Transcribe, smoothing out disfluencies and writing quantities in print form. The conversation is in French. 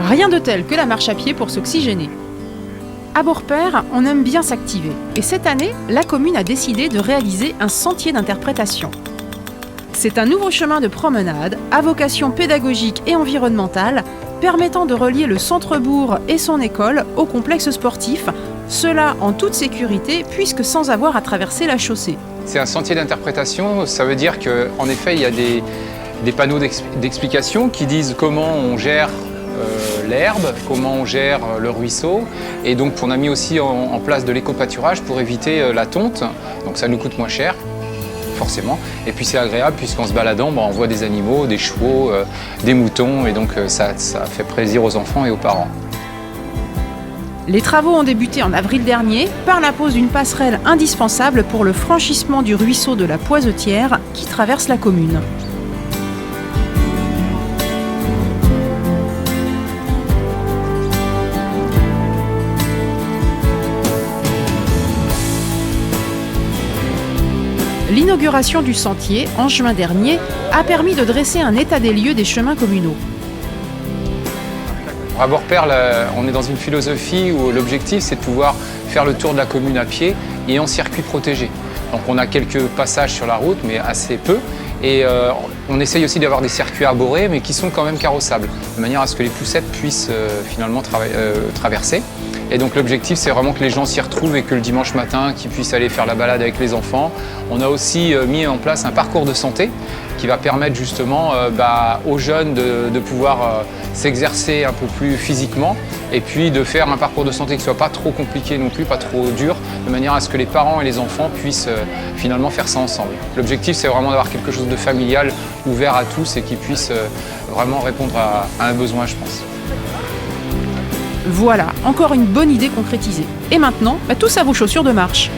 Rien de tel que la marche à pied pour s'oxygéner. À Beaurepaire, on aime bien s'activer. Et cette année, la commune a décidé de réaliser un sentier d'interprétation. C'est un nouveau chemin de promenade à vocation pédagogique et environnementale, permettant de relier le centre-bourg et son école au complexe sportif, cela en toute sécurité puisque sans avoir à traverser la chaussée. C'est un sentier d'interprétation, ça veut dire qu'en effet il y a des panneaux d'explication qui disent comment on gère l'herbe, comment on gère le ruisseau, et donc on a mis aussi en place de l'éco-pâturage pour éviter la tonte, donc ça nous coûte moins cher. Forcément. Et puis c'est agréable puisqu'en se baladant, on voit des animaux, des chevaux, des moutons, et donc ça fait plaisir aux enfants et aux parents. Les travaux ont débuté en avril dernier par la pose d'une passerelle indispensable pour le franchissement du ruisseau de la Poisetière qui traverse la commune. L'inauguration du sentier, en juin dernier, a permis de dresser un état des lieux des chemins communaux. À Beaurepaire, on est dans une philosophie où l'objectif c'est de pouvoir faire le tour de la commune à pied et en circuit protégé. Donc on a quelques passages sur la route, mais assez peu. Et on essaye aussi d'avoir des circuits arborés, mais qui sont quand même carrossables, de manière à ce que les poussettes puissent finalement traverser. Et donc l'objectif, c'est vraiment que les gens s'y retrouvent et que le dimanche matin, qu'ils puissent aller faire la balade avec les enfants. On a aussi mis en place un parcours de santé qui va permettre justement aux jeunes de pouvoir s'exercer un peu plus physiquement et puis de faire un parcours de santé qui ne soit pas trop compliqué non plus, pas trop dur, de manière à ce que les parents et les enfants puissent finalement faire ça ensemble. L'objectif, c'est vraiment d'avoir quelque chose de familial, ouvert à tous et qui puisse vraiment répondre à un besoin, je pense. Voilà, encore une bonne idée concrétisée. Et maintenant, tous à vos chaussures de marche.